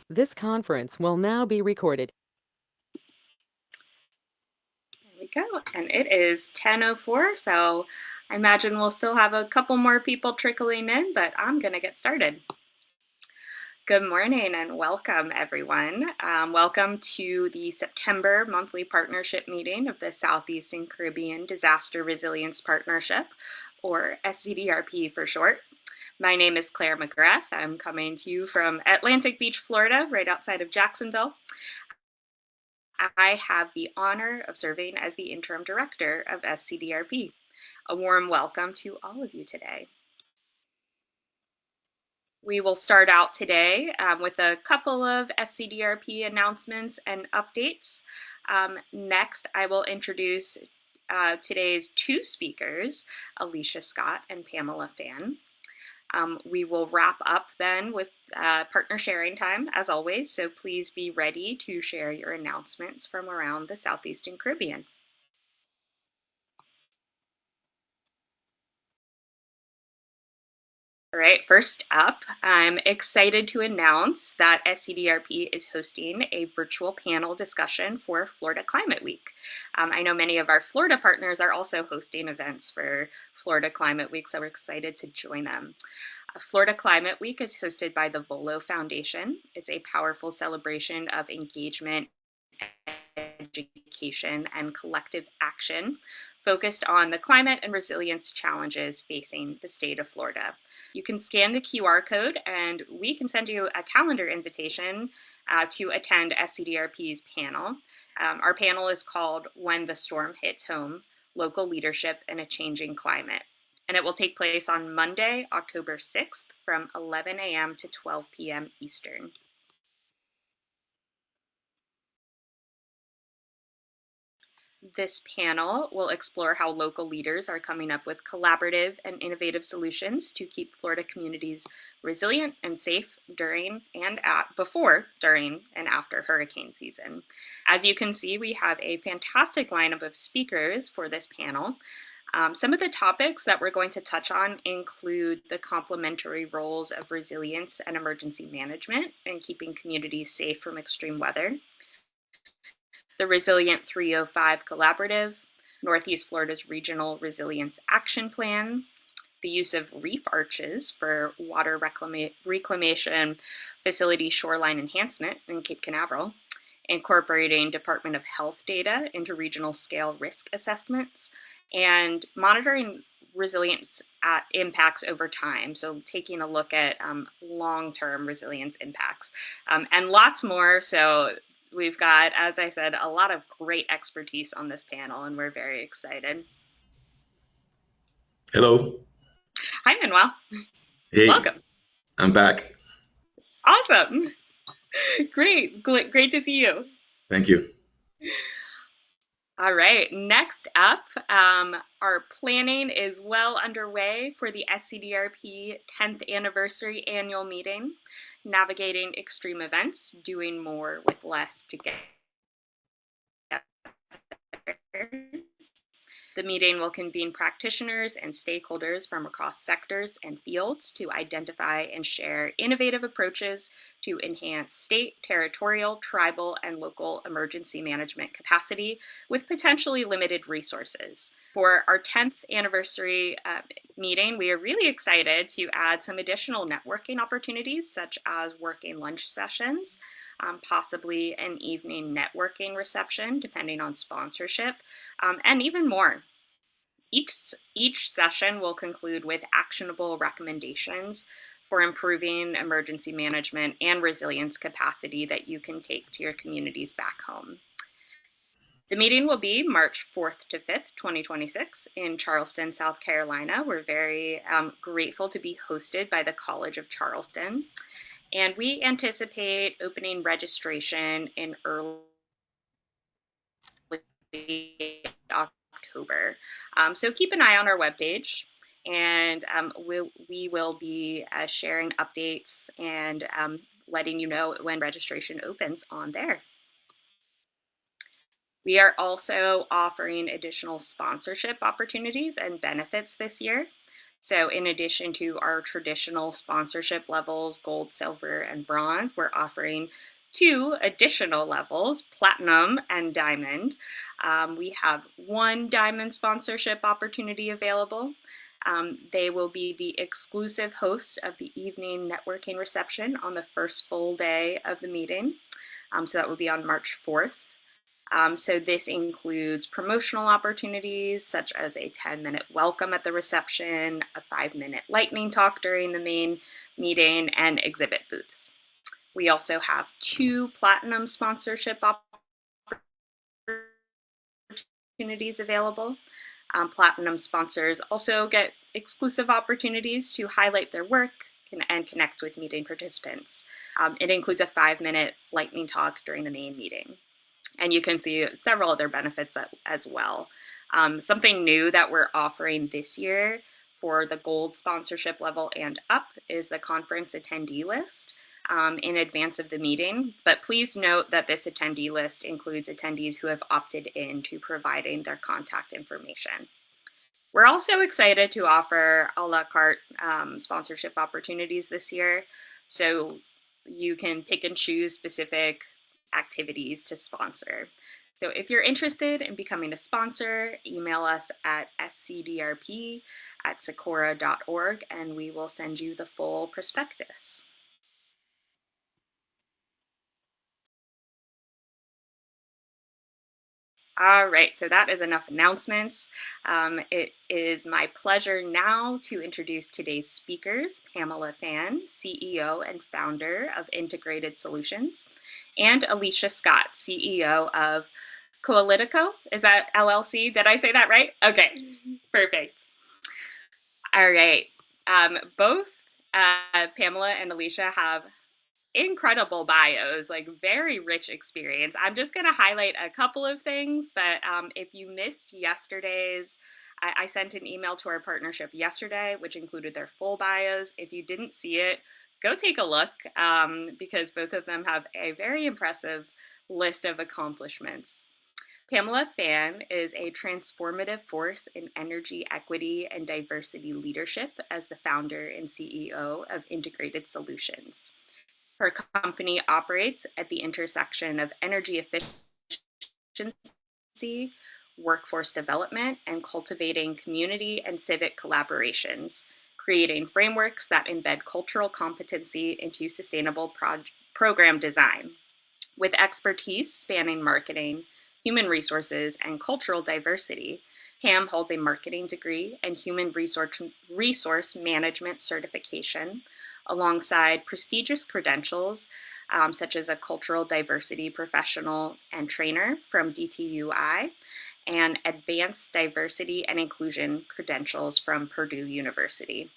This conference will now be recorded. There we go. And it is 10:04, so I imagine we'll still have a couple more people trickling in, but I'm going to get started. Good morning and welcome, everyone. Welcome to the September monthly partnership meeting of the Southeastern Caribbean Disaster Resilience Partnership, or SCDRP for short. My name is Claire McGrath. I'm coming to you from Atlantic Beach, Florida, right outside of Jacksonville. I have the honor of serving as the interim director of SCDRP. A warm welcome to all of you today. We will start out today with a couple of SCDRP announcements and updates. Next, I will introduce today's two speakers, Alicia Scott and Pamela Fann. We will wrap up then with partner sharing time, as always, so please be ready to share your announcements from around the Southeastern Caribbean. All right, first up, I'm excited to announce that SCDRP is hosting a virtual panel discussion for Florida Climate Week. I know many of our Florida partners are also hosting events for Florida Climate Week, so we're excited to join them. Florida Climate Week is hosted by the Volo Foundation. It's a powerful celebration of engagement, education, and collective action focused on the climate and resilience challenges facing the state of Florida. You can scan the QR code and we can send you a calendar invitation to attend SCDRP's panel. Our panel is called When the Storm Hits Home, Local Leadership in a Changing Climate. And it will take place on Monday, October 6th from 11 a.m. to 12 p.m. Eastern. This panel will explore how local leaders are coming up with collaborative and innovative solutions to keep Florida communities resilient and safe during and before, during, and after hurricane season. As you can see, we have a fantastic lineup of speakers for this panel. Some of the topics that we're going to touch on include the complementary roles of resilience and emergency management in keeping communities safe from extreme weather, the Resilient 305 Collaborative, Northeast Florida's Regional Resilience Action Plan, the use of reef arches for water reclamation facility shoreline enhancement in Cape Canaveral, incorporating Department of Health data into regional scale risk assessments, and monitoring resilience impacts over time. So taking a look at long-term resilience impacts and lots more. So we've got, as I said, a lot of great expertise on this panel, and we're very excited. Hello. Hi, Manuel. Hey, Welcome. I'm back. Awesome. Great to see you. Thank you. All right, next up, our planning is well underway for the SCDRP 10th anniversary annual meeting, navigating extreme events, doing more with less together. The meeting will convene practitioners and stakeholders from across sectors and fields to identify and share innovative approaches to enhance state, territorial, tribal, and local emergency management capacity with potentially limited resources. For our 10th anniversary meeting, we are really excited to add some additional networking opportunities, such as working lunch sessions, possibly an evening networking reception, depending on sponsorship, and even more. Each session will conclude with actionable recommendations for improving emergency management and resilience capacity that you can take to your communities back home. The meeting will be March 4th to 5th, 2026 in Charleston, South Carolina. We're very grateful to be hosted by the College of Charleston. And we anticipate opening registration in early October. So keep an eye on our webpage, and we will be sharing updates and letting you know when registration opens on there. We are also offering additional sponsorship opportunities and benefits this year. So in addition to our traditional sponsorship levels, gold, silver, and bronze, we're offering two additional levels, platinum and diamond. We have one diamond sponsorship opportunity available. They will be the exclusive hosts of the evening networking reception on the first full day of the meeting. So that will be on March 4th. So this includes promotional opportunities such as a 10-minute welcome at the reception, a 5-minute lightning talk during the main meeting, and exhibit booths. We also have two platinum sponsorship opportunities available. Platinum sponsors also get exclusive opportunities to highlight their work and connect with meeting participants. It includes a 5-minute lightning talk during the main meeting. And you can see several other benefits as well. Something new that we're offering this year for the gold sponsorship level and up is the conference attendee list in advance of the meeting. But please note that this attendee list includes attendees who have opted in to providing their contact information. We're also excited to offer a la carte sponsorship opportunities this year. So you can pick and choose specific activities to sponsor. So if you're interested in becoming a sponsor, email us at scdrp@socorro.org and we will send you the full prospectus. All right, so that is enough announcements. It is my pleasure now to introduce today's speakers, Pamela Fann, CEO and founder of Integrated Solutions, and Alicia Scott, CEO of Coalitico. Is that LLC? Did I say that right? Okay, perfect. All right. Both Pamela and Alicia have incredible bios, like very rich experience. I'm just going to highlight a couple of things, but if you missed yesterday's, I sent an email to our partnership yesterday, which included their full bios. If you didn't see it, go take a look because both of them have a very impressive list of accomplishments. Pamela Fann is a transformative force in energy equity and diversity leadership as the founder and CEO of Integrated Solutions. Her company operates at the intersection of energy efficiency, workforce development, and cultivating community and civic collaborations, creating frameworks that embed cultural competency into sustainable program design. With expertise spanning marketing, human resources, and cultural diversity, Pam holds a marketing degree and human resource management certification, alongside prestigious credentials such as a cultural diversity professional and trainer from DTUI and advanced diversity and inclusion credentials from Purdue University.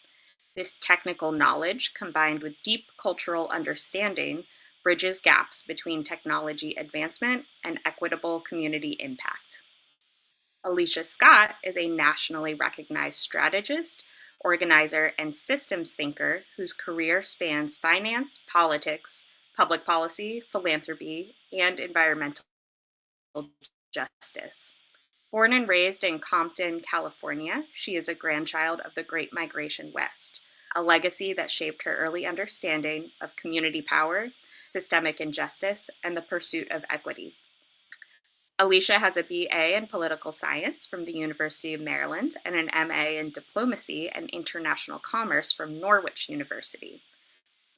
This technical knowledge, combined with deep cultural understanding, bridges gaps between technology advancement and equitable community impact. Alicia Scott is a nationally recognized strategist, organizer, and systems thinker whose career spans finance, politics, public policy, philanthropy, and environmental justice. Born and raised in Compton, California, she is a grandchild of the Great Migration West, a legacy that shaped her early understanding of community power, systemic injustice, and the pursuit of equity. Alicia has a BA in political science from the University of Maryland and an MA in diplomacy and international commerce from Norwich University.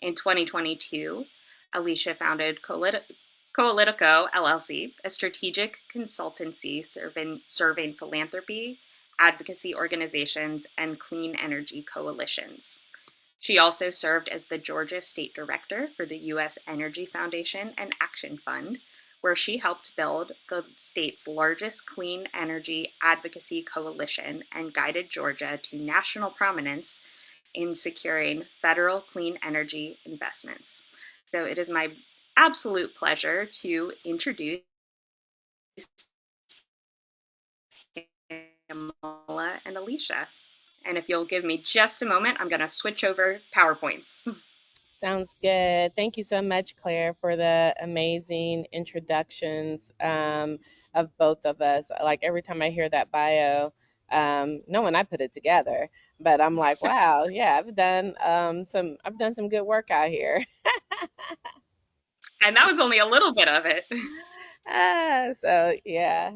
In 2022, Alicia founded Coalitico LLC, a strategic consultancy serving philanthropy, advocacy organizations, and clean energy coalitions. She also served as the Georgia State Director for the U.S. Energy Foundation and Action Fund, where she helped build the state's largest clean energy advocacy coalition and guided Georgia to national prominence in securing federal clean energy investments. So it is my absolute pleasure to introduce Pamela and Alicia. And if you'll give me just a moment, I'm going to switch over PowerPoints. Sounds good. Thank you so much, Claire, for the amazing introductions of both of us. Like every time I hear that bio, knowing I put it together. But I'm like, wow, yeah, I've done some good work out here. And that was only a little bit of it. So yeah.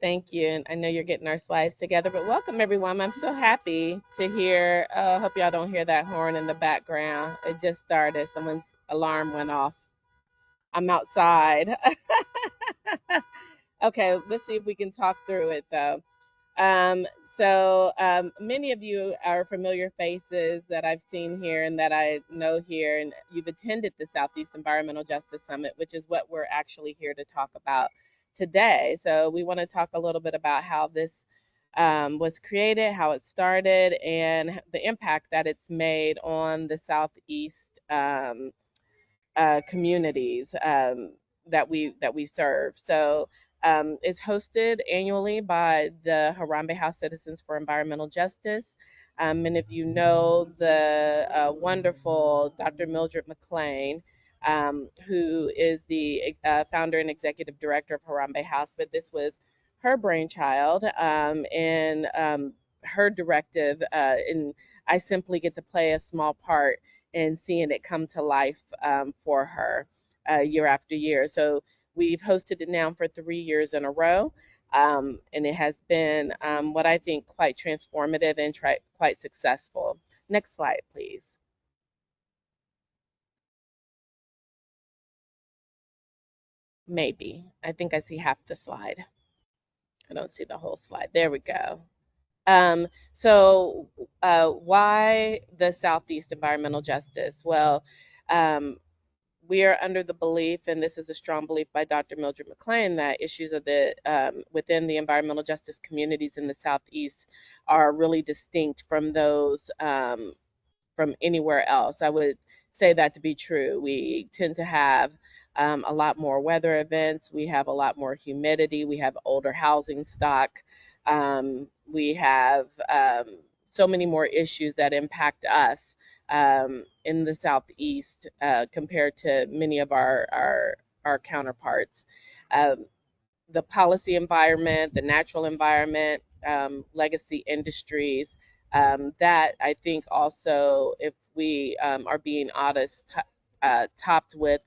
Thank you. And I know you're getting our slides together, but welcome everyone. I'm so happy to hear. I hope y'all don't hear that horn in the background. It just started. Someone's alarm went off. I'm outside. Okay, let's see if we can talk through it though. Many of you are familiar faces that I've seen here and that I know here, and you've attended the Southeast Environmental Justice Summit, which is what we're actually here to talk about today. So we want to talk a little bit about how this was created, how it started, and the impact that it's made on the Southeast communities that we serve. So it's hosted annually by the Harambe House Citizens for Environmental Justice. Many of you know the wonderful Dr. Mildred McLean, who is the founder and executive director of Harambe House. But this was her brainchild, and her directive, and I simply get to play a small part and seeing it come to life for her year after year. So we've hosted it now for 3 years in a row. And it has been what I think quite transformative and quite successful. Next slide, please. Maybe. I think I see half the slide. I don't see the whole slide. There we go. Why the Southeast Environmental Justice? Well, we are under the belief, and this is a strong belief by Dr. Mildred McLean, that issues of the within the environmental justice communities in the Southeast are really distinct from those from anywhere else. I would say that to be true. We tend to have a lot more weather events. We have a lot more humidity. We have older housing stock. We have so many more issues that impact us in the Southeast compared to many of our counterparts. Um, the policy environment, the natural environment, legacy industries. That I think also, if we are being honest, topped with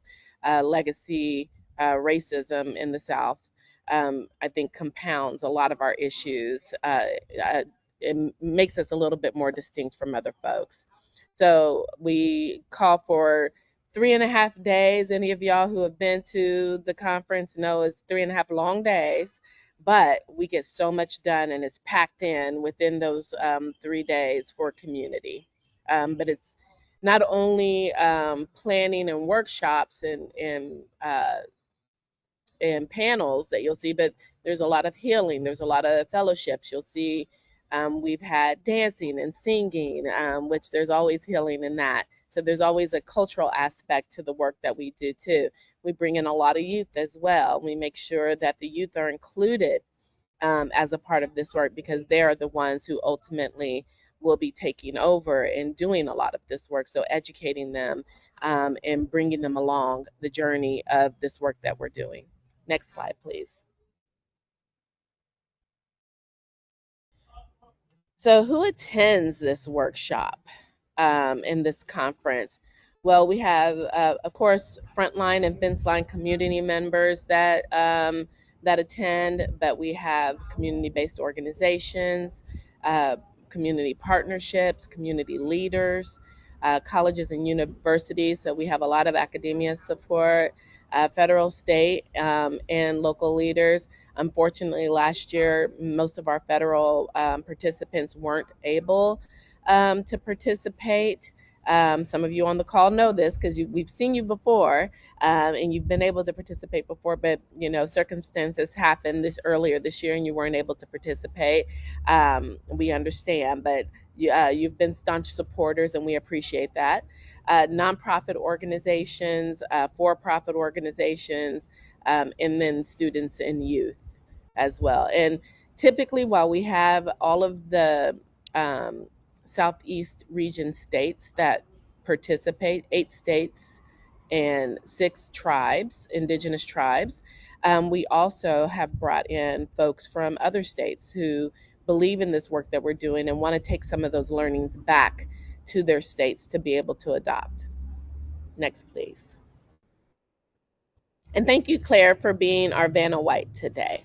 legacy racism in the South, I think compounds a lot of our issues. It makes us a little bit more distinct from other folks. So we call for 3.5 days. Any of y'all who have been to the conference know it's 3.5 long days, but we get so much done and it's packed in within those 3 days for community. But it's not only planning and workshops and panels that you'll see, but there's a lot of healing. There's a lot of fellowships. You'll see we've had dancing and singing, which there's always healing in that. So there's always a cultural aspect to the work that we do too. We bring in a lot of youth as well. We make sure that the youth are included as a part of this work, because they are the ones who ultimately will be taking over and doing a lot of this work. So educating them and bringing them along the journey of this work that we're doing. Next slide, please. So who attends this workshop in this conference? Well, we have, of course, frontline and fence line community members that attend, but we have community-based organizations, uh, community partnerships, community leaders, colleges and universities. So we have a lot of academia support, federal, state, and local leaders. Unfortunately, last year, most of our federal participants weren't able to participate. Some of you on the call know this because we've seen you before, and you've been able to participate before, but circumstances happened earlier this year and you weren't able to participate. We understand, but you've been staunch supporters and we appreciate that. Nonprofit organizations, for-profit organizations, and then students and youth as well. And typically, while we have all of the Southeast region states that participate, 8 states and 6 tribes, indigenous tribes. We also have brought in folks from other states who believe in this work that we're doing and want to take some of those learnings back to their states to be able to adopt. Next, please. And thank you, Claire, for being our Vanna White today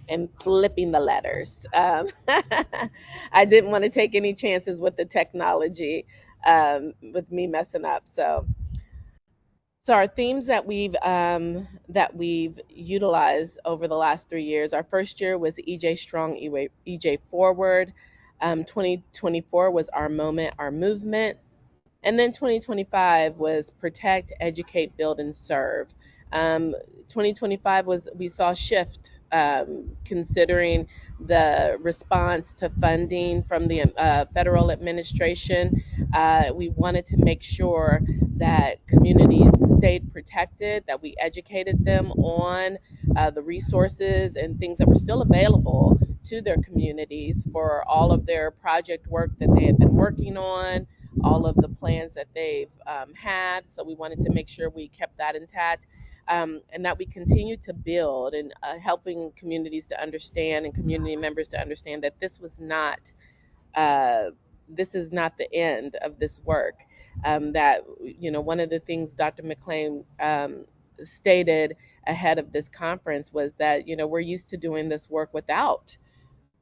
and flipping the letters. I didn't want to take any chances with the technology, with me messing up. So our themes that we've utilized over the last 3 years. Our first year was EJ Strong, EJ Forward. 2024 was Our Moment, Our Movement. And then 2025 was Protect, Educate, Build, and Serve. 2025 was, we saw a shift, considering the response to funding from the federal administration. We wanted to make sure that communities stayed protected, that we educated them on the resources and things that were still available to their communities for all of their project work that they had been working on, all of the plans that they've had. So we wanted to make sure we kept that intact, and that we continue to build and helping communities to understand and community members to understand that uh, this is not the end of this work. That, one of the things Dr. McLean stated ahead of this conference was that, we're used to doing this work without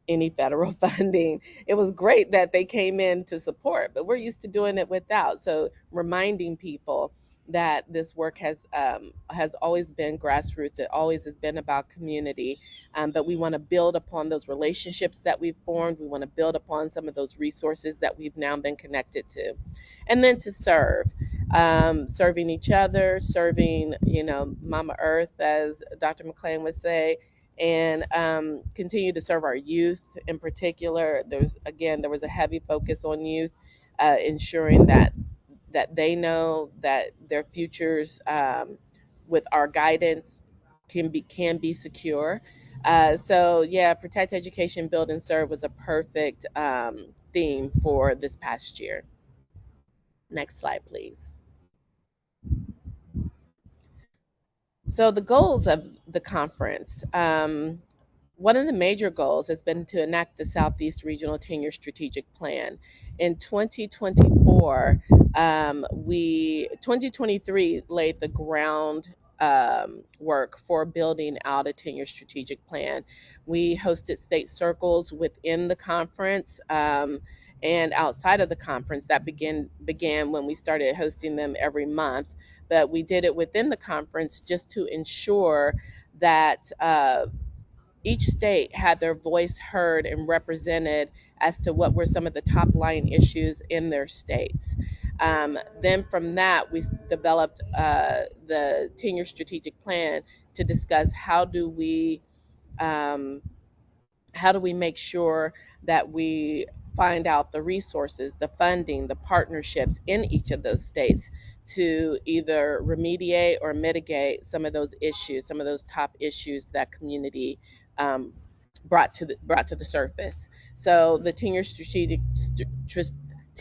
any federal funding. It was great that they came in to support, but we're used to doing it without. So reminding people that this work has always been grassroots. It always has been about community, but we want to build upon those relationships that we've formed. We want to build upon some of those resources that we've now been connected to, and then to serve. Serving each other, serving, Mama Earth, as Dr. McLean would say, and continue to serve our youth in particular. There was a heavy focus on youth, ensuring that they know that their futures, with our guidance, can be secure. So yeah, Protect, Education, Build, and Serve was a perfect theme for this past year. Next slide, please. So the goals of the conference. One of the major goals has been to enact the Southeast Regional 10-year strategic plan. In 2024, 2023 laid the ground work for building out a 10-year strategic plan. We hosted state circles within the conference, and outside of the conference. That began when we started hosting them every month, but we did it within the conference just to ensure that each state had their voice heard and represented as to what were some of the top line issues in their states. Then from that, we developed the 10-year strategic plan to discuss um, how do we make sure that we find out the resources, the funding, the partnerships in each of those states to either remediate or mitigate some of those issues, some of those top issues that community um, brought to the surface. So the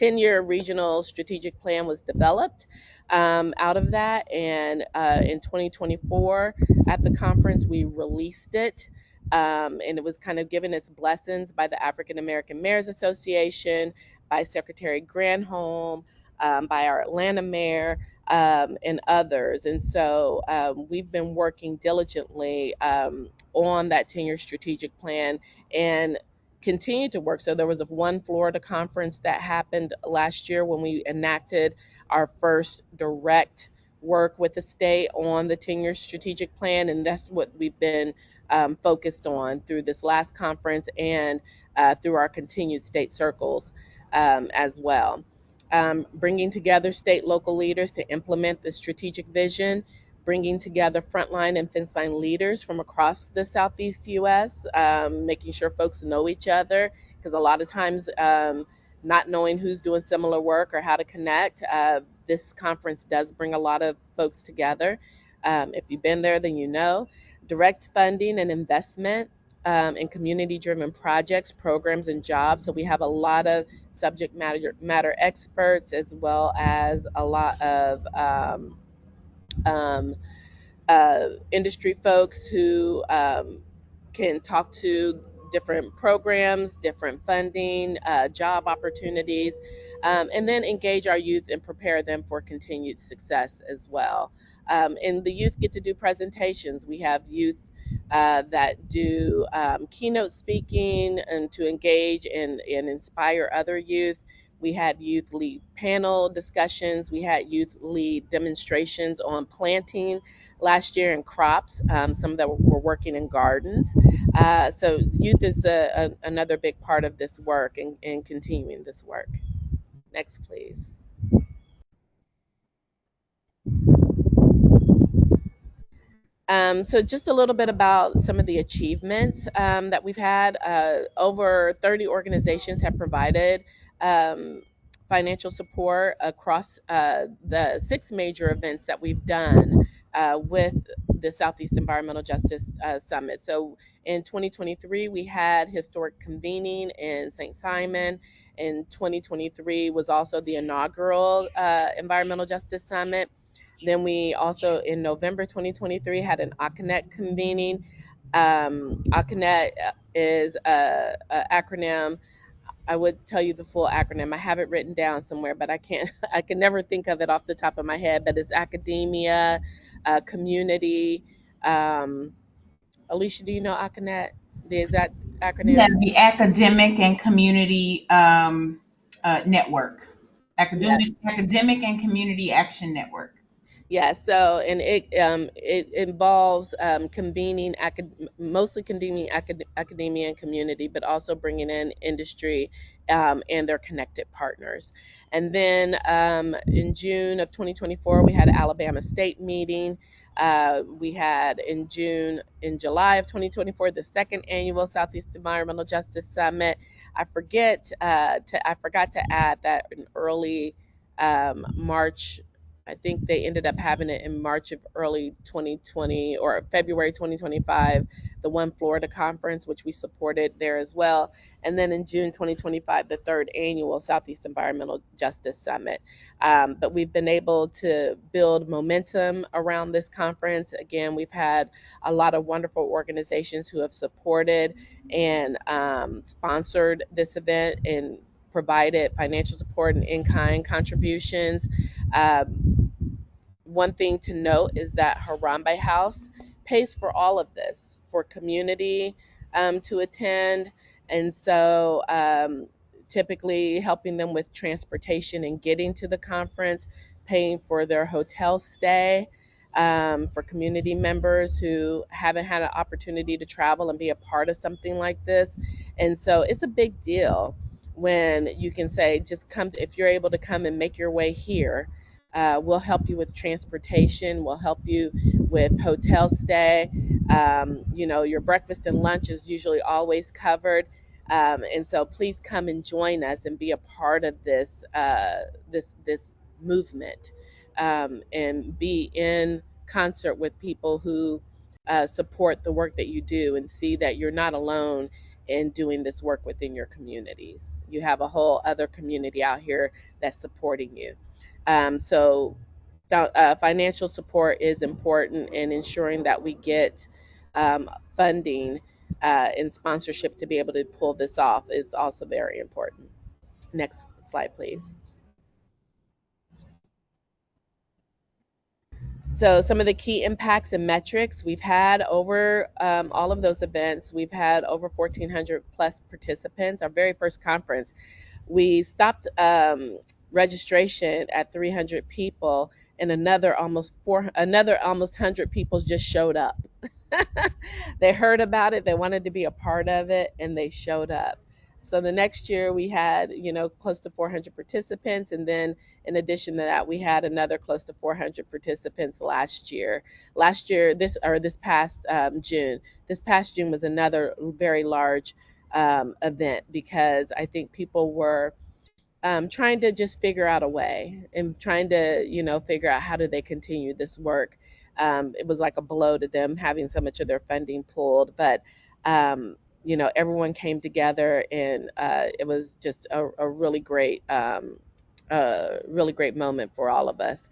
10-year regional strategic plan was developed out of that, and in 2024 at the conference we released it. And it was kind of given its blessings by the African American Mayors Association, by Secretary Granholm, by our Atlanta mayor, and others. And so we've been working diligently on that 10-year strategic plan and continue to work. So there was a One Florida conference that happened last year when we enacted our first direct work with the state on the 10-year strategic plan, and that's what we've been focused on through this last conference and through our continued state circles as well. Bringing together state local leaders to implement the strategic vision, bringing together frontline and fence line leaders from across the Southeast US, making sure folks know each other, because a lot of times not knowing who's doing similar work or how to connect, this conference does bring a lot of folks together. If you've been there, then you know. Direct funding and investment in community-driven projects, programs, and jobs. So we have a lot of subject matter experts, as well as a lot of industry folks who can talk to different programs, different funding, job opportunities, and then engage our youth and prepare them for continued success as well. And the youth get to do presentations. We have youth that do keynote speaking and to engage and inspire other youth. We had youth lead panel discussions. We had youth lead demonstrations on planting last year in crops. Some that were working in gardens. So youth is another big part of this work and continuing this work. Next, please. So just a little bit about some of the achievements that we've had. Over 30 organizations have provided um, financial support across the 6 major events that we've done with the Southeast Environmental Justice Summit. So in 2023, we had historic convening in St. Simon. In 2023 was also the inaugural Environmental Justice Summit. Then we also, in November 2023, had an ACANET convening. ACANET is a acronym. I would tell you the full acronym. I have it written down somewhere, but I can't. I can never think of it off the top of my head. But it's academia, community. Um, Alicia, do you know ACANET? The exact Yeah, acronym? the academic and community network. Yes. Academic and Community Action Network. Yeah, so and it involves convening mostly convening academia and community, but also bringing in industry and their connected partners. And then in June of 2024, we had an Alabama State meeting. We had in July of 2024, the second annual Southeast Environmental Justice Summit. I forgot to add that in early March. I think they ended up having it in March of early 2020 or February 2025, the One Florida conference, which we supported there as well. And then in June 2025, the third annual Southeast Environmental Justice Summit. But we've been able to build momentum around this conference. Again, we've had a lot of wonderful organizations who have supported and sponsored this event and provided financial support and in-kind contributions. Um, One thing to note is that Harambe House pays for all of this for community to attend. And so typically helping them with transportation and getting to the conference, paying for their hotel stay for community members who haven't had an opportunity to travel and be a part of something like this. And so it's a big deal when you can say, just come, if you're able to come and make your way here. We'll help you with transportation. We'll help you with hotel stay. Your breakfast and lunch is usually always covered. And so please come and join us and be a part of this movement and be in concert with people who support the work that you do and see that you're not alone in doing this work within your communities. You have a whole other community out here that's supporting you. So financial support is important, and ensuring that we get funding and sponsorship to be able to pull this off is also very important. Next slide, please. So some of the key impacts and metrics we've had over all of those events, we've had over 1,400 plus participants. Our very first conference, we stopped registration at 300 people, and another almost 100 people just showed up. They heard about it, they wanted to be a part of it, and they showed up. So the next year we had, close to 400 participants, and then in addition to that, we had another close to 400 participants last year. This past June. This past June was another very large event because I think people were trying to just figure out a way and trying to, figure out how do they continue this work. It was like a blow to them having so much of their funding pulled, but everyone came together, and it was just a really great really great moment for all of us.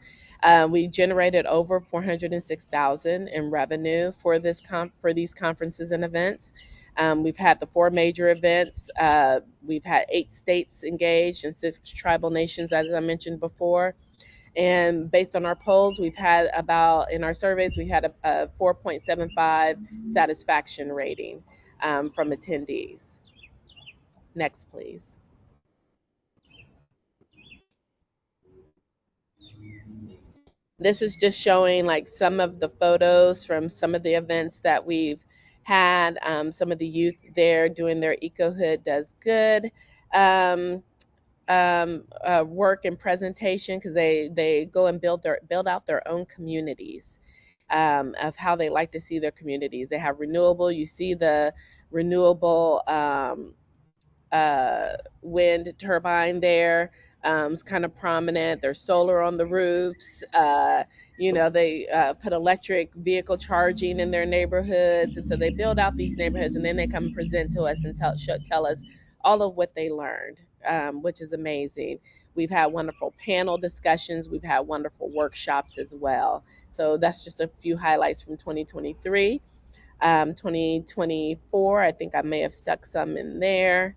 We generated over 406,000 in revenue for for these conferences and events. We've had the 4 major events. We've had 8 states engaged and 6 tribal nations, as I mentioned before. And based on our polls, we've had about, in our surveys, we had a 4.75 satisfaction rating from attendees. Next, please. This is just showing like some of the photos from some of the events that we've had. Some of the youth there doing their EcoHood Does Good work and presentation, because they go and build out their own communities of how they like to see their communities. They have renewable. You see the renewable wind turbine there. It's kind of prominent. There's solar on the roofs. They put electric vehicle charging in their neighborhoods. And so they build out these neighborhoods, and then they come and present to us and tell us all of what they learned, which is amazing. We've had wonderful panel discussions. We've had wonderful workshops as well. So that's just a few highlights from 2023. 2024, I think I may have stuck some in there.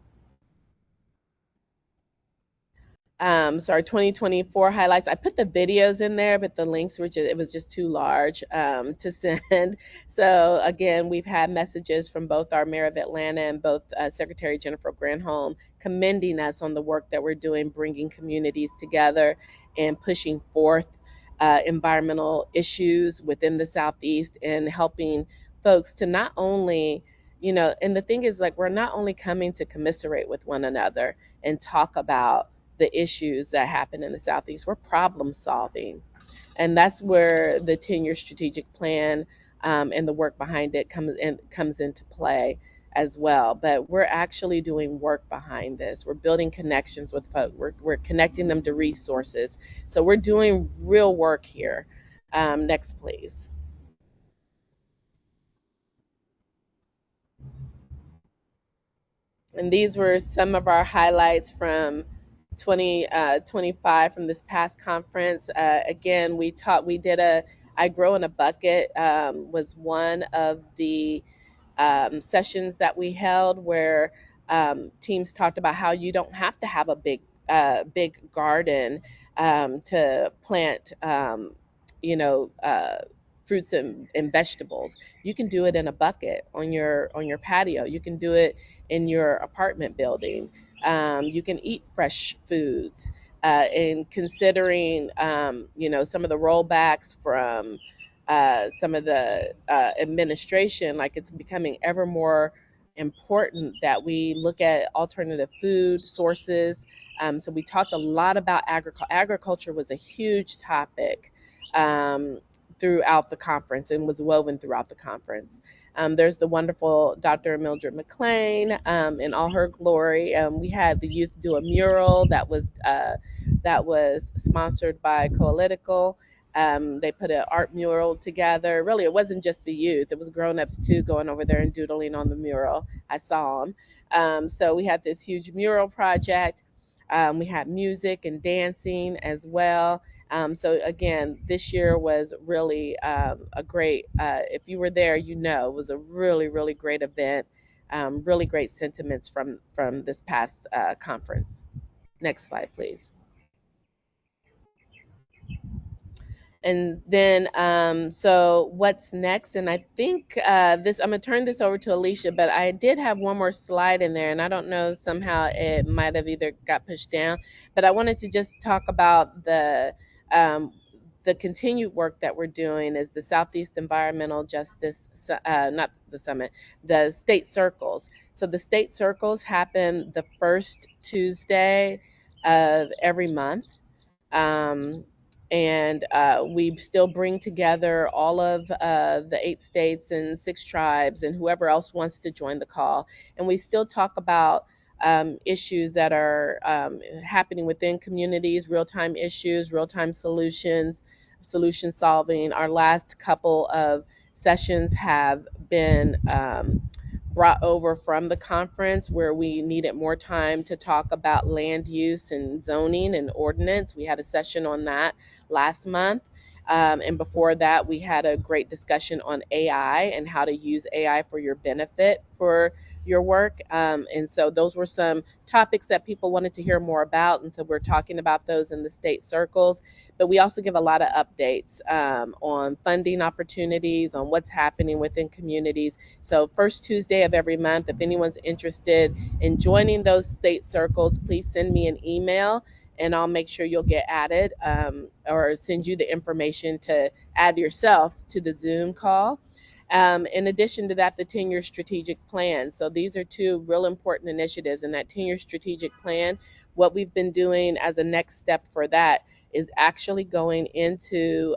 So our 2024 highlights, I put the videos in there, but the links were it was just too large to send. So again, we've had messages from both our Mayor of Atlanta and both Secretary Jennifer Granholm commending us on the work that we're doing, bringing communities together and pushing forth environmental issues within the Southeast, and helping folks to not only, and the thing is, like, we're not only coming to commiserate with one another and talk about the issues that happen in the Southeast. We're problem solving. And that's where the 10-year strategic plan and the work behind it comes into play as well. But we're actually doing work behind this. We're building connections with folks. We're connecting them to resources. So we're doing real work here. Next, please. And these were some of our highlights from 2025 from this past conference. Again, I Grow in a Bucket was one of the sessions that we held, where teams talked about how you don't have to have a big garden to plant, fruits and vegetables. You can do it in a bucket on your patio. You can do it in your apartment building. You can eat fresh foods. And considering, some of the rollbacks from some of the administration, like, it's becoming ever more important that we look at alternative food sources. So we talked a lot about agriculture. Agriculture was a huge topic throughout the conference, and was woven throughout the conference. There's the wonderful Dr. Mildred McLean in all her glory. We had the youth do a mural that was sponsored by Coalitico. They put an art mural together. Really, it wasn't just the youth. It was grown-ups too, going over there and doodling on the mural. I saw them. So we had this huge mural project. We had music and dancing as well. So again, this year was really a great, if you were there, it was a really, really great event. Really great sentiments from this past conference. Next slide, please. And then, so what's next? And I think I'm going to turn this over to Alicia, but I did have one more slide in there, and I don't know, somehow it might have either got pushed down, but I wanted to just talk about the continued work that we're doing is the Southeast Environmental Justice, not the summit, the state circles. So the state circles happen the first Tuesday of every month. And we still bring together all of the 8 states and 6 tribes and whoever else wants to join the call. And we still talk about issues that are happening within communities, real-time issues, real-time solutions, solution solving. Our last couple of sessions have been brought over from the conference where we needed more time to talk about land use and zoning and ordinance. We had a session on that last month. And before that, we had a great discussion on AI and how to use AI for your benefit for your work. And so those were some topics that people wanted to hear more about. And so we're talking about those in the state circles. But we also give a lot of updates on funding opportunities, on what's happening within communities. So, first Tuesday of every month, if anyone's interested in joining those state circles, please send me an email and I'll make sure you'll get added, or send you the information to add yourself to the Zoom call. In addition to that, the 10-year strategic plan. So these are two real important initiatives in that 10-year strategic plan. What we've been doing as a next step for that is actually going into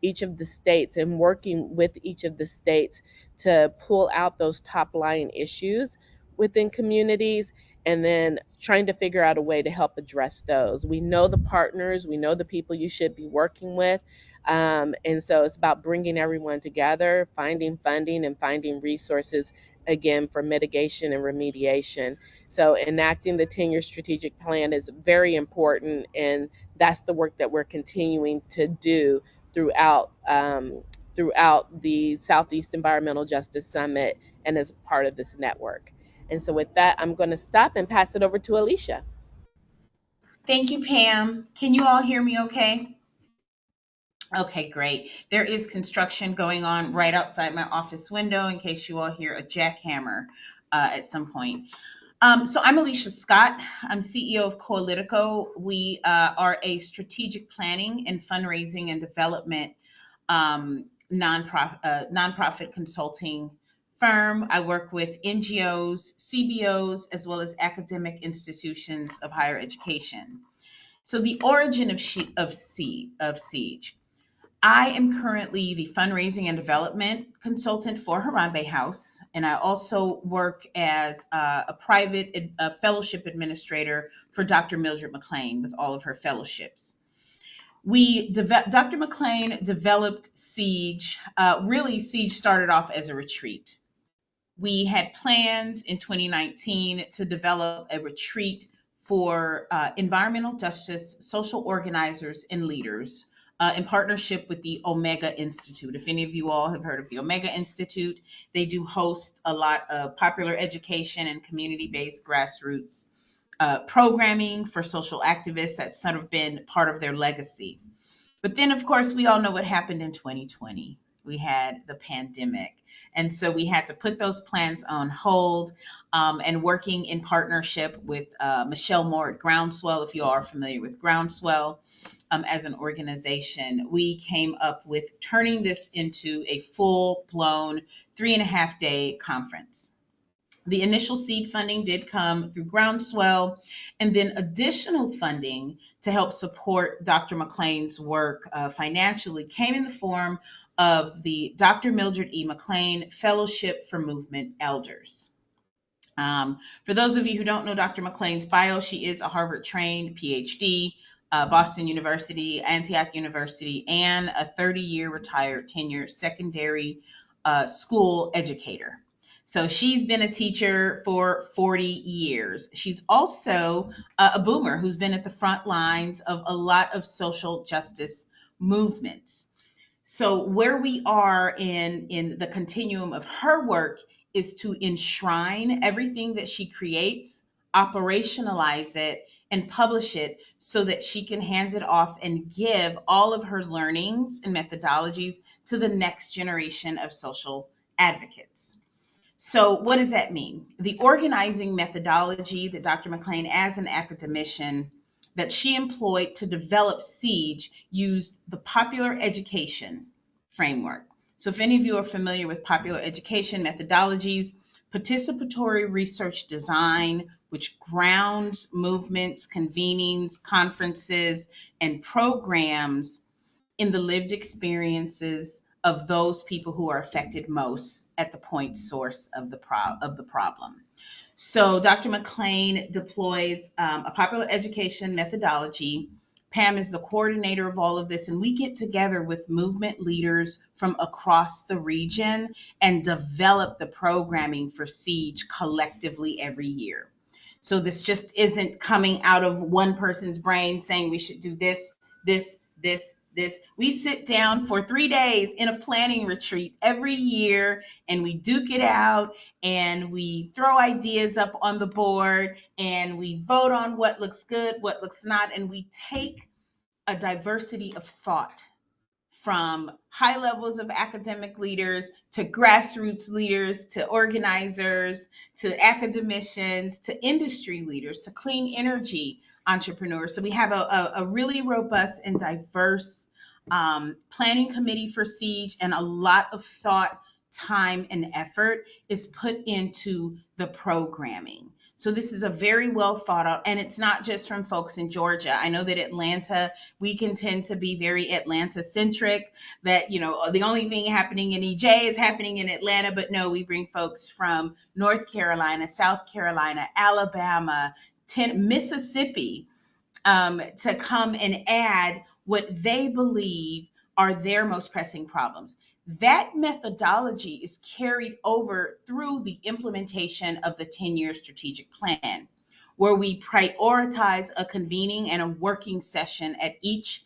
each of the states and working with each of the states to pull out those top line issues within communities and then trying to figure out a way to help address those. We know the partners, we know the people you should be working with. And so it's about bringing everyone together, finding funding and finding resources again for mitigation and remediation. So enacting the 10-year strategic plan is very important, and that's the work that we're continuing to do throughout throughout the Southeast Environmental Justice Summit and as part of this network. And so with that, I'm going to stop and pass it over to Alicia. Thank you, Pam. Can you all hear me okay? Okay, great. There is construction going on right outside my office window in case you all hear a jackhammer at some point. So I'm Alicia Scott. I'm CEO of Coalitico. We are a strategic planning and fundraising and development nonprofit consulting firm. I work with NGOs, CBOs, as well as academic institutions of higher education. So the origin of Siege. I am currently the fundraising and development consultant for Harambe House, and I also work as a private fellowship administrator for Dr. Mildred McLean with all of her fellowships. Dr. McLean developed Siege. Really, Siege started off as a retreat. We had plans in 2019 to develop a retreat for environmental justice, social organizers, and leaders in partnership with the Omega Institute. If any of you all have heard of the Omega Institute, they do host a lot of popular education and community-based grassroots programming for social activists. That's sort of been part of their legacy. But then, of course, we all know what happened in 2020. We had the pandemic. And so we had to put those plans on hold, and working in partnership with Michelle Moore at Groundswell. If you all are familiar with Groundswell as an organization, we came up with turning this into a full-blown 3.5-day conference. The initial seed funding did come through Groundswell, and then additional funding to help support Dr. McLean's work financially came in the form of the Dr. Mildred E. McLean Fellowship for Movement Elders. For those of you who don't know Dr. McLean's bio, she is a Harvard-trained PhD, Boston University, Antioch University, and a 30-year retired tenured secondary school educator. So she's been a teacher for 40 years. She's also a boomer who's been at the front lines of a lot of social justice movements. So where we are in the continuum of her work is to enshrine everything that she creates, operationalize it, and publish it so that she can hand it off and give all of her learnings and methodologies to the next generation of social advocates. So what does that mean? The organizing methodology that Dr. McLean, as an academician, that she employed to develop Siege used the popular education framework. So if any of you are familiar with popular education methodologies, participatory research design, which grounds movements, convenings, conferences, and programs in the lived experiences of those people who are affected most at the point source of the problem. So Dr. McLean deploys a popular education methodology Pam is the coordinator of all of this, and we get together with movement leaders from across the region and develop the programming for Siege collectively every year. So this just isn't coming out of one person's brain saying we should do this, this. We sit down for 3 days in a planning retreat every year, and we duke it out, and we throw ideas up on the board, and we vote on what looks good, what looks not, and we take a diversity of thought from high levels of academic leaders to grassroots leaders to organizers to academicians to industry leaders to clean energy entrepreneurs. So we have a really robust and diverse planning committee for Siege, and a lot of thought, time, and effort is put into the programming. So this is a very well thought out, and it's not just from folks in Georgia. I know that Atlanta, we can tend to be very Atlanta centric, that, you know, the only thing happening in EJ is happening in Atlanta. But no, we bring folks from North Carolina, South Carolina, Alabama, Mississippi, to come and add what they believe are their most pressing problems. That methodology is carried over through the implementation of the 10-year strategic plan, where we prioritize a convening and a working session at each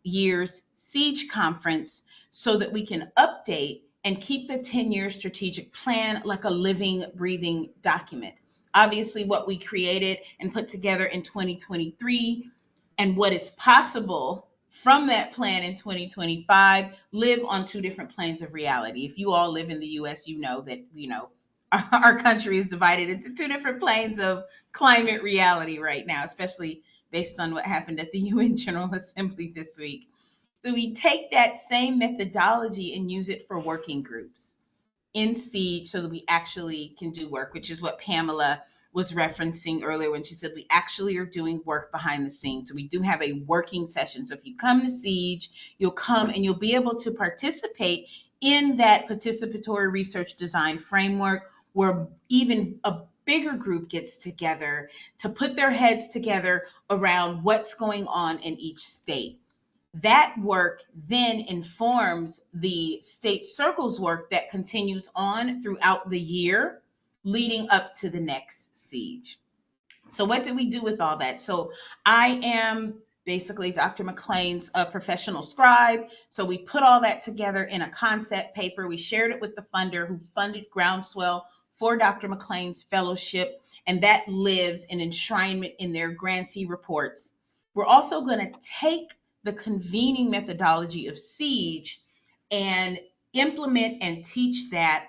year's Siege conference so that we can update and keep the 10-year strategic plan like a living, breathing document. Obviously, what we created and put together in 2023 and what is possible from that plan in 2025 live on two different planes of reality. If you all live in the US, you know that, our country is divided into two different planes of climate reality right now, especially based on what happened at the UN General Assembly this week. So we take that same methodology and use it for working groups in Siege so that we actually can do work, which is what Pamela was referencing earlier when she said we actually are doing work behind the scenes. So we do have a working session. So if you come to Siege, you'll come and you'll be able to participate in that participatory research design framework, where even a bigger group gets together to put their heads together around what's going on in each state. That work then informs the state circles work that continues on throughout the year leading up to the next Siege. So what did we do with all that? So I am basically Dr. McLean's professional scribe. So we put all that together in a concept paper. We shared it with the funder who funded Groundswell for Dr. McLean's fellowship, and that lives in enshrinement in their grantee reports. We're also going to take the convening methodology of Siege and implement and teach that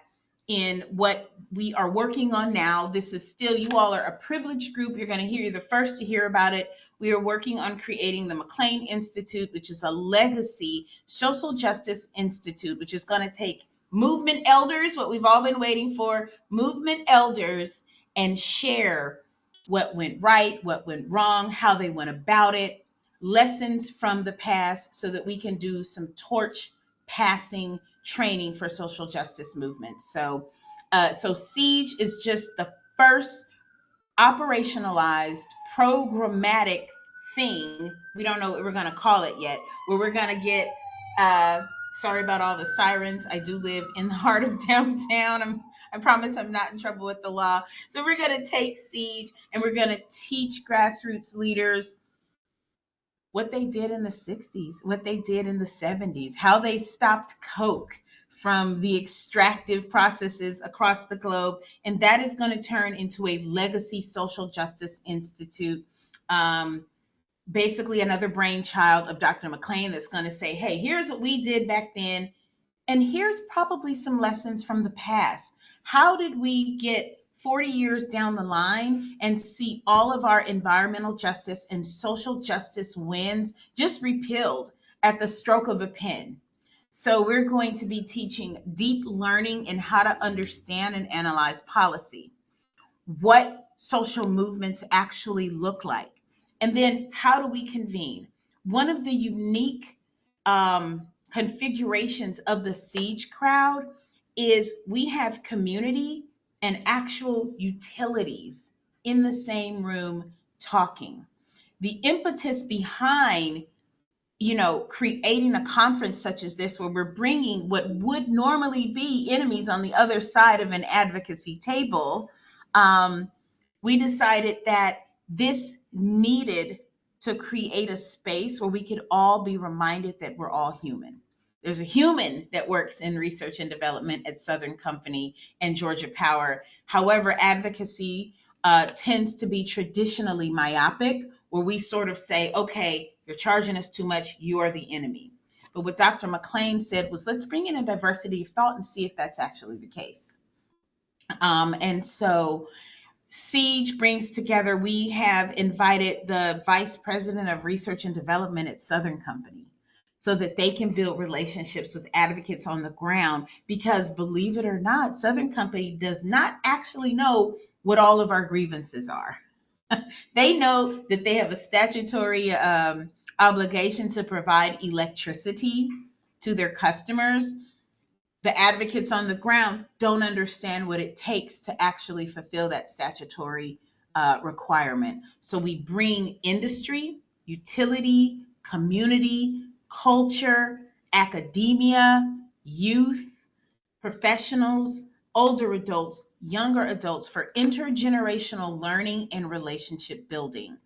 in what we are working on now. This is still, you all are a privileged group. You're going to hear, you're the first to hear about it. We are working on creating the McLean Institute, which is a legacy social justice institute, which is going to take movement elders, what we've all been waiting for, movement elders, and share what went right, what went wrong, how they went about it, lessons from the past, so that we can do some torch passing training for social justice movements. So Siege is just the first operationalized programmatic thing. We don't know what we're going to call it yet, where we're going to get, sorry about all the sirens. I do live in the heart of downtown. I promise I'm not in trouble with the law. So we're going to take Siege and we're going to teach grassroots leaders what they did in the 60s, what they did in the 70s, how they stopped Coke from the extractive processes across the globe. And that is going to turn into a legacy social justice institute. Basically another brainchild of Dr. McLean that's going to say, hey, here's what we did back then. And here's probably some lessons from the past. How did we get 40 years down the line and see all of our environmental justice and social justice wins just repealed at the stroke of a pen? So we're going to be teaching deep learning in how to understand and analyze policy, what social movements actually look like, and then how do we convene? One of the unique configurations of the Siege crowd is we have community and actual utilities in the same room talking. the impetus behind creating a conference such as this, where we're bringing what would normally be enemies on the other side of an advocacy table, we decided that this needed to create a space where we could all be reminded that we're all human. There's a human that works in research and development at Southern Company and Georgia Power. However, advocacy tends to be traditionally myopic, where we sort of say, okay, you're charging us too much, you are the enemy. But what Dr. McLean said was, let's bring in a diversity of thought and see if that's actually the case. And so Siege brings together, we have invited the vice president of research and development at Southern Company so that they can build relationships with advocates on the ground. Because believe it or not, Southern Company does not actually know what all of our grievances are. They know that they have a statutory obligation to provide electricity to their customers. The advocates on the ground don't understand what it takes to actually fulfill that statutory requirement. So we bring industry, utility, community, culture, academia, youth, professionals, older adults, younger adults for intergenerational learning and relationship building.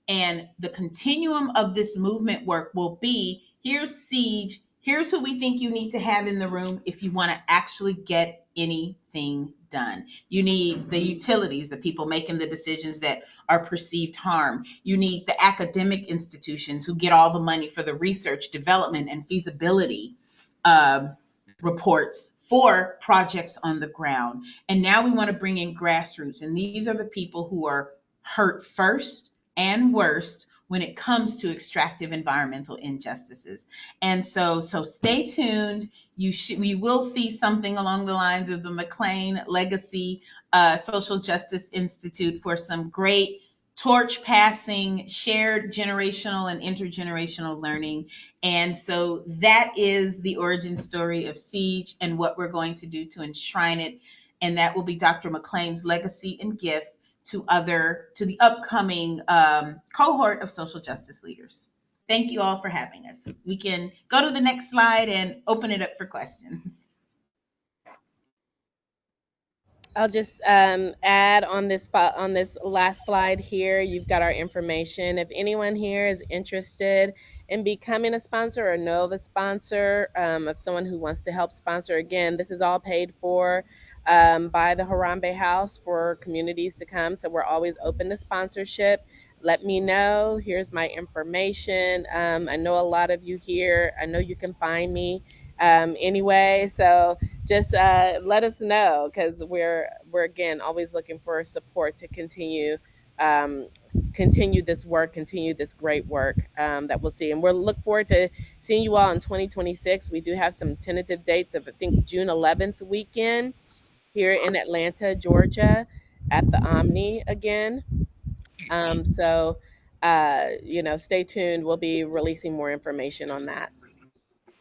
And the continuum of this movement work will be, here's Siege, here's who we think you need to have in the room if you want to actually get anything done. You need the utilities, the people making the decisions that are perceived harm. You need the academic institutions who get all the money for the research, development, and feasibility reports for projects on the ground. And now we want to bring in grassroots. And these are the people who are hurt first and worst when it comes to extractive environmental injustices. And so stay tuned. We will see something along the lines of the McLean Legacy Social Justice Institute for some great torch passing, shared generational and intergenerational learning. And so that is the origin story of Siege and what we're going to do to enshrine it. And that will be Dr. McLean's legacy and gift to the upcoming cohort of social justice leaders. Thank you all for having us. We can go to the next slide and open it up for questions. I'll just add on this last slide here. You've got our information. If anyone here is interested in becoming a sponsor or know of a sponsor, of someone who wants to help sponsor, again, this is all paid for by the Harambe House for communities to come. So we're always open to sponsorship. Let me know. Here's my information. I know a lot of you here. I know you can find me anyway. So just let us know, because we're again always looking for support to continue this work, continue this great work that we'll see. And we'll look forward to seeing you all in 2026. We do have some tentative dates of, I think, June 11th weekend here in Atlanta, Georgia, at the Omni again. So stay tuned. We'll be releasing more information on that.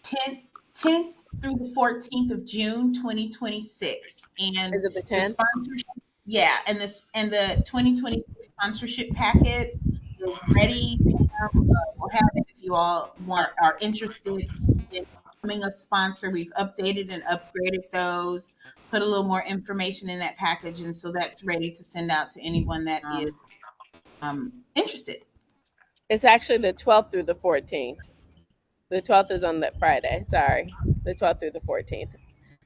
10th through the 14th of June 2026. And Is it the the 10th? sponsorship, yeah, and the 2026 sponsorship packet is ready. We'll have it if you all are interested in becoming a sponsor. We've updated and upgraded those, put a little more information in that package, and so that's ready to send out to anyone that is interested. It's actually the 12th through the 14th. The 12th is on that Friday. Sorry. The 12th through the 14th.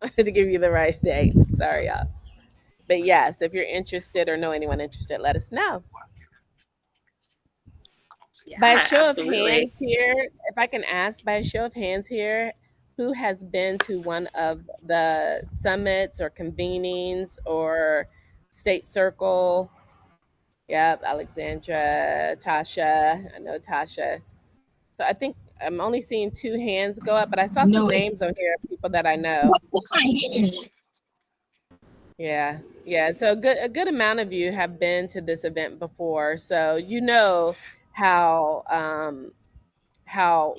I had to give you the right dates. Sorry, y'all. But yes, if you're interested or know anyone interested, let us know. Yeah, By a show absolutely. of hands here, if I can ask, by a show of hands here, who has been to one of the summits or convenings or state circle? Yep, Alexandra, Tasha. I know Tasha. So I think I'm only seeing 2 hands go up, but I saw some names on here of people that I know. Yeah, yeah. So a good amount of you have been to this event before, so you know how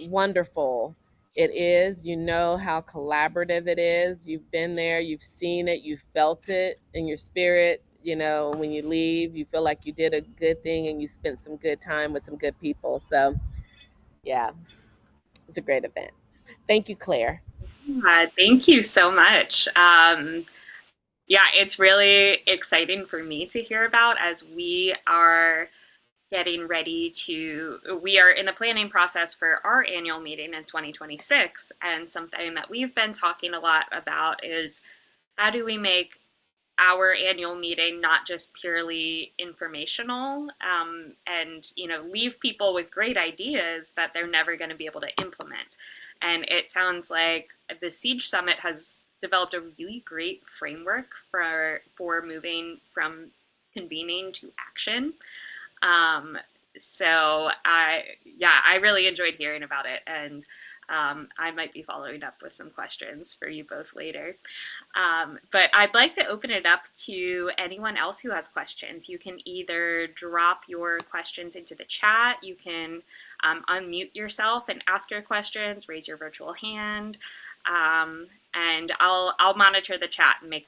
wonderful it is. You know how collaborative it is. You've been there, you've seen it, you've felt it in your spirit. you know, when you leave, you feel like you did a good thing and you spent some good time with some good people. So, yeah, it's a great event. Thank you, Claire. Thank you so much. Yeah, it's really exciting for me to hear about as we are getting ready we are in the planning process for our annual meeting in 2026. And something that we've been talking a lot about is how do we make our annual meeting not just purely informational, and leave people with great ideas that they're never going to be able to implement. And it sounds like the Siege Summit has developed a really great framework for moving from convening to action. um, I really enjoyed hearing about it, and I might be following up with some questions for you both later. But I'd like to open it up to anyone else who has questions. You can either drop your questions into the chat, you can unmute yourself and ask your questions, raise your virtual hand, and I'll monitor the chat and make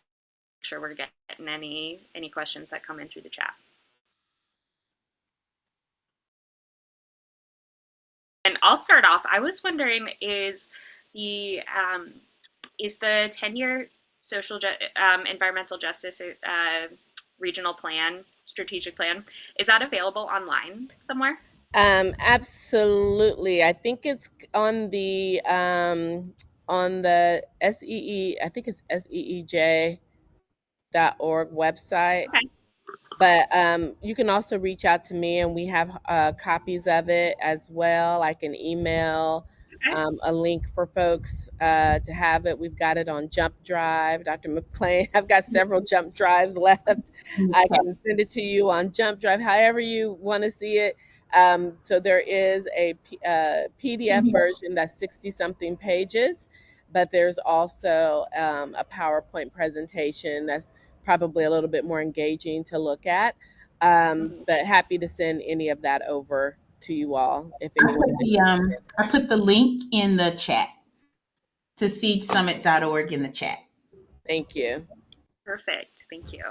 sure we're getting any questions that come in through the chat. And I'll start off. I was wondering, is the 10-year environmental justice regional plan, strategic plan, is that available online somewhere? Absolutely. I think it's on the SEE, I think it's SEEJ.org website. Okay. But you can also reach out to me, and we have copies of it as well. I can email Okay. a link for folks to have it. We've got it on Jump Drive. Dr. McLean, I've got several Jump Drives left. I can send it to you on Jump Drive, however you want to see it. So there is a PDF version that's 60 something pages, but there's also a PowerPoint presentation that's probably a little bit more engaging to look at. But happy to send any of that over to you all if anyone is interested. I put the link in the chat to siegesummit.org in the chat. Thank you. Perfect. Thank you.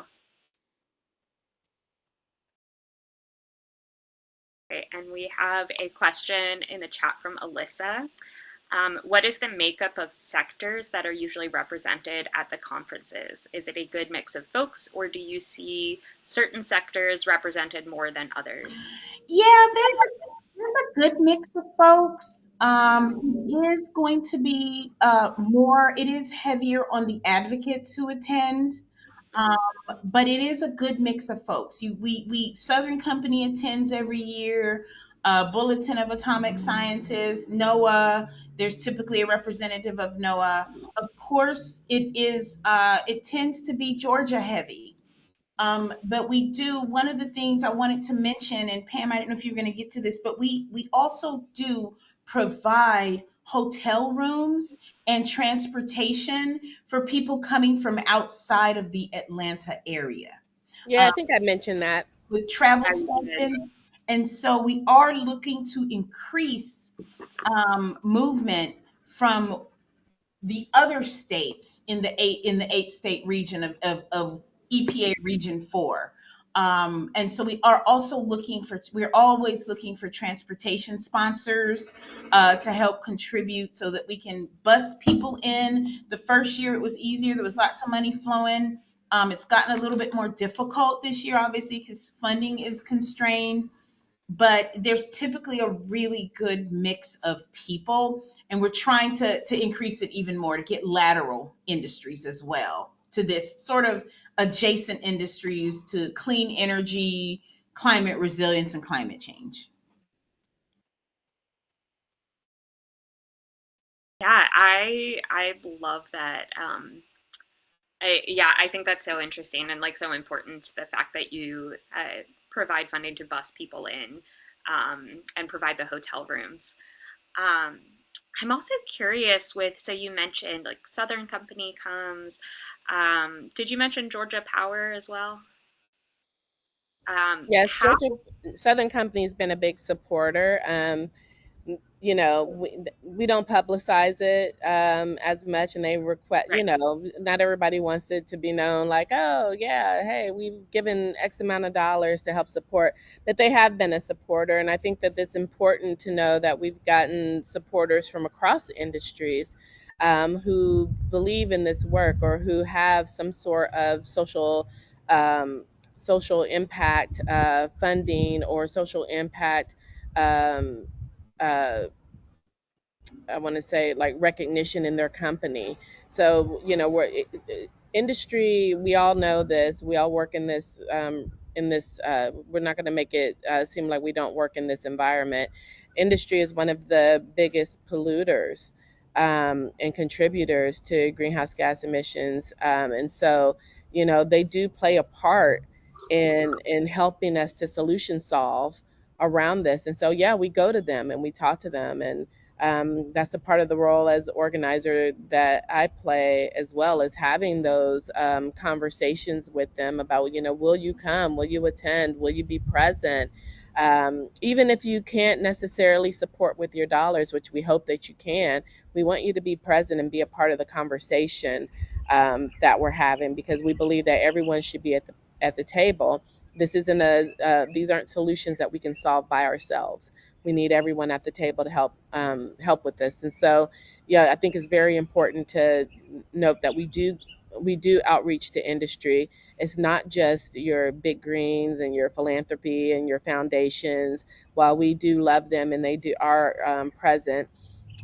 Okay, and we have a question in the chat from Alyssa. What is the makeup of sectors that are usually represented at the conferences? Is it a good mix of folks, or do you see certain sectors represented more than others? Yeah, there's a good mix of folks. It is going to be more. It is heavier on the advocates who attend, um, but it is a good mix of folks. We Southern Company attends every year. Bulletin of Atomic Scientists, NOAA. There's typically a representative of NOAA. Of course, it tends to be Georgia heavy. But we do one of the things I wanted to mention, and Pam, I don't know if you're going to get to this, but we also do provide hotel rooms and transportation for people coming from outside of the Atlanta area Yeah, I think I mentioned that. with travel I did. stipend. And so we are looking to increase movement from the other states in the eight state region of EPA Region 4. And so we're always looking for transportation sponsors to help contribute so that we can bus people in. The first year it was easier, there was lots of money flowing. It's gotten a little bit more difficult this year, obviously, because funding is constrained, but there's typically a really good mix of people, and we're trying to increase it even more to get lateral industries as well to this sort of adjacent industries to clean energy, climate resilience, and climate change. Yeah, I love that. I think that's so interesting and like so important, the fact that you provide funding to bus people in, and provide the hotel rooms. Um, I'm also curious so you mentioned like Southern Company comes. Did you mention Georgia Power as well? Yes, How? Georgia Southern Company has been a big supporter. you know, we don't publicize it as much, and they request, you Right. know, not everybody wants it to be known like, oh yeah, hey, we've given X amount of dollars to help support, but they have been a supporter, and I think that it's important to know that we've gotten supporters from across industries who believe in this work or who have some sort of um, social impact funding or social impact um, uh, I want to say like recognition in their company. So you know, industry. We all know this. We all work in this. We're not going to make it seem like we don't work in this environment. Industry is one of the biggest polluters and contributors to greenhouse gas emissions, and so you know they do play a part in helping us to solution solve around this. And so yeah, we go to them and we talk to them, and that's a part of the role as organizer that I play, as well as having those conversations with them about, you know, will you come? Will you attend? Will you be present? Even if you can't necessarily support with your dollars, which we hope that you can, we want you to be present and be a part of the conversation that we're having, because we believe that everyone should be at the table. This isn't these aren't solutions that we can solve by ourselves. We need everyone at the table to help with this. And so, yeah, I think it's very important to note that we do outreach to industry. It's not just your big greens and your philanthropy and your foundations. While we do love them and they do are present,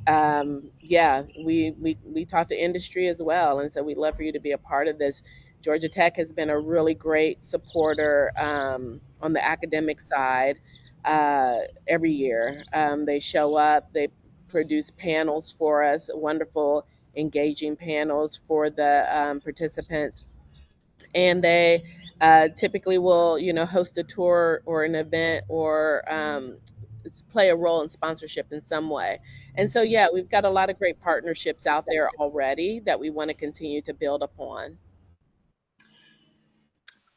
yeah, we talk to industry as well, and so we'd love for you to be a part of this. Georgia Tech has been a really great supporter on the academic side. Every year, they show up, they produce panels for us, wonderful, engaging panels for the participants, and they typically will, you know, host a tour or an event or play a role in sponsorship in some way. And so, yeah, we've got a lot of great partnerships out there already that we want to continue to build upon.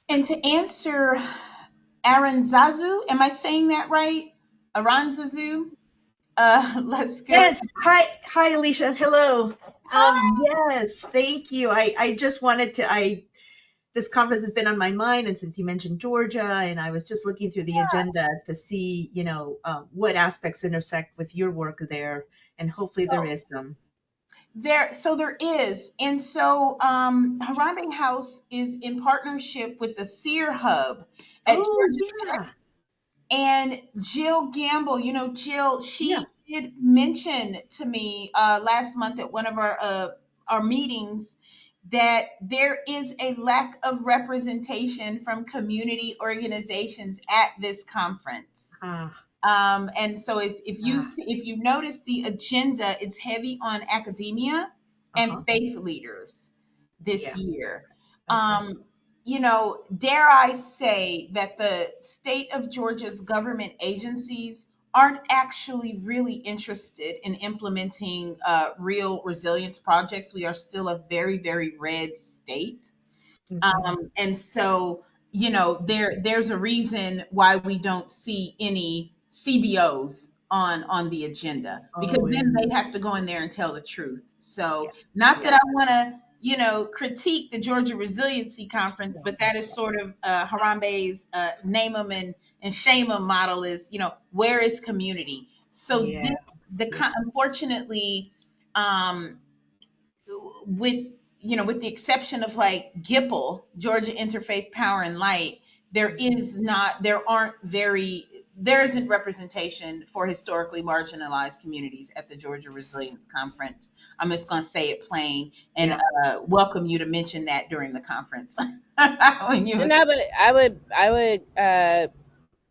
And to answer Aranzazu, am I saying that right? Aranzazu? Let's go. Yes. Hi, Alicia. Hello. Yes, thank you. I just wanted to, this conference has been on my mind, and since you mentioned Georgia, and I was just looking through the agenda to see, what aspects intersect with your work there, and hopefully there So is some. there is. And so Harambe House is in partnership with the Sear Hub at Oh, Georgia. yeah. And Jill Gamble, Jill, Yeah. she did mention to me last month at one of our meetings that there is a lack of representation from community organizations at this conference. Ah, And so ah, if you notice the agenda, it's heavy on academia and uh-huh. faith leaders this Yeah. year. Okay. Dare I say that the state of Georgia's government agencies aren't actually really interested in implementing real resilience projects. We are still a very, very red state. Hmm. And so, there's a reason why we don't see any CBOs on the agenda, because Oh, yeah. then they have to go in there and tell the truth. Yeah. So, not that Yeah. I want to, critique the Georgia Resiliency Conference, Yeah. but that is sort of Harambe's name them and shame them model is, where is community? So Yeah. Yeah. unfortunately, um, with with the exception of like GIPL, Georgia Interfaith Power and Light, there isn't representation for historically marginalized communities at the Georgia Resilience Conference. I'm just going to say it plain, and Yeah. welcome you to mention that during the conference. When you And I would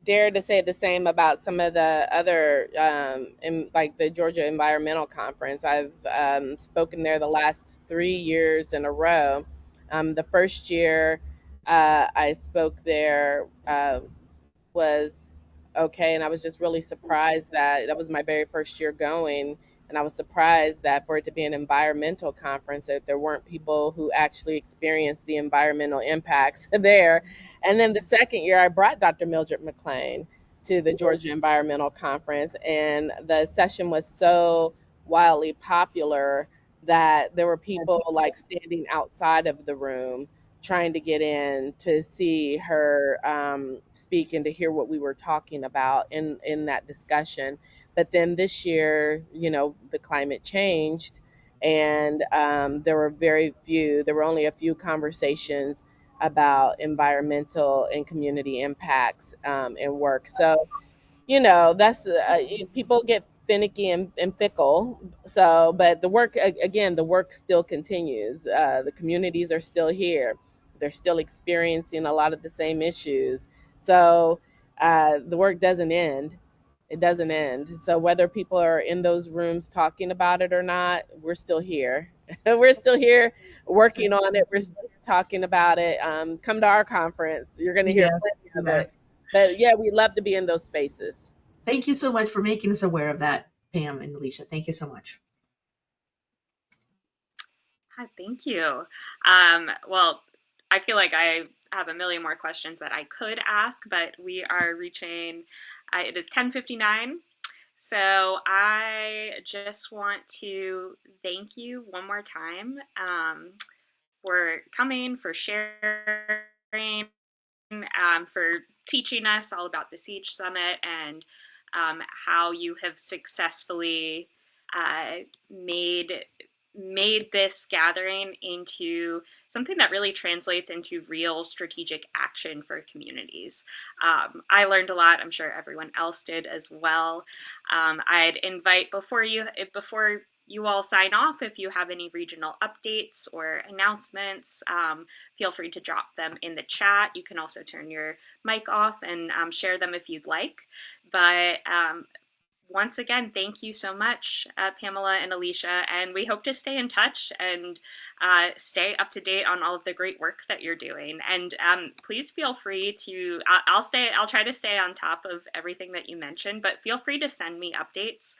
dare to say the same about some of the other, like the Georgia Environmental Conference. I've spoken there the last 3 years in a row. The first year I spoke there was okay, and I was just really surprised that that was my very first year going, and I was surprised that for it to be an environmental conference, that there weren't people who actually experienced the environmental impacts there. And then the second year, I brought Dr. Mildred McLean to the Georgia Environmental Conference, and the session was so wildly popular that there were people like standing outside of the room trying to get in to see her speak and to hear what we were talking about in that discussion. But then this year, the climate changed, and there were only a few conversations about environmental and community impacts and work. So that's people get finicky and fickle. So, but the work again, the work still continues. The communities are still here. They're still experiencing a lot of the same issues. So the work doesn't end. It doesn't end. So whether people are in those rooms talking about it or not, we're still here. We're still here working on it. We're still talking about it. Come to our conference. You're going to hear Yes, plenty of yes. it. But yeah, we love to be in those spaces. Thank you so much for making us aware of that, Pam and Alicia. Thank you so much. Hi, thank you. Well, I feel like I have a million more questions that I could ask, but we are reaching, it is 10:59. So I just want to thank you one more time for coming, for sharing, for teaching us all about the Siege Summit and how you have successfully uh, made this gathering into something that really translates into real strategic action for communities. I learned a lot. I'm sure everyone else did as well. I'd invite before you all sign off, if you have any regional updates or announcements, feel free to drop them in the chat. You can also turn your mic off and share them if you'd like. But once again, thank you so much, Pamela and Alicia, and we hope to stay in touch and stay up to date on all of the great work that you're doing. And please feel free to, I'll try to stay on top of everything that you mentioned, but feel free to send me updates.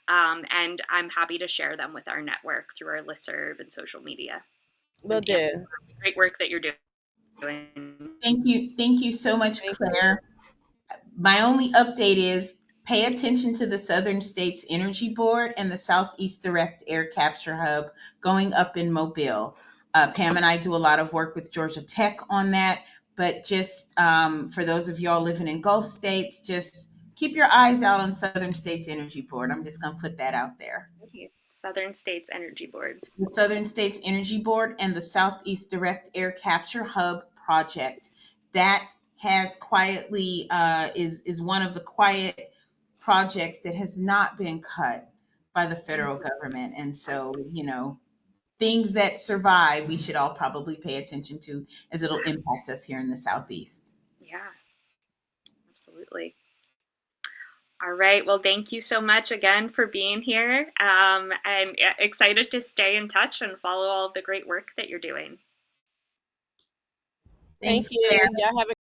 And I'm happy to share them with our network through our listserv and social media. Will do. Great work that you're doing. Thank you so much, Claire. My only update is pay attention to the Southern States Energy Board and the Southeast Direct Air Capture Hub going up in Mobile. Pam and I do a lot of work with Georgia Tech on that, but just for those of y'all living in Gulf states, just keep your eyes out on Southern States Energy Board. I'm just going to put that out there. Southern States Energy Board. The Southern States Energy Board and the Southeast Direct Air Capture Hub project. That has quietly is one of the quiet projects that has not been cut by the federal government. And so, things that survive, we should all probably pay attention to, as it'll impact us here in the Southeast. Yeah, absolutely. All right. Well, thank you so much again for being here. I'm excited to stay in touch and follow all of the great work that you're doing. Thanks, Thank you. Claire. Y'all have a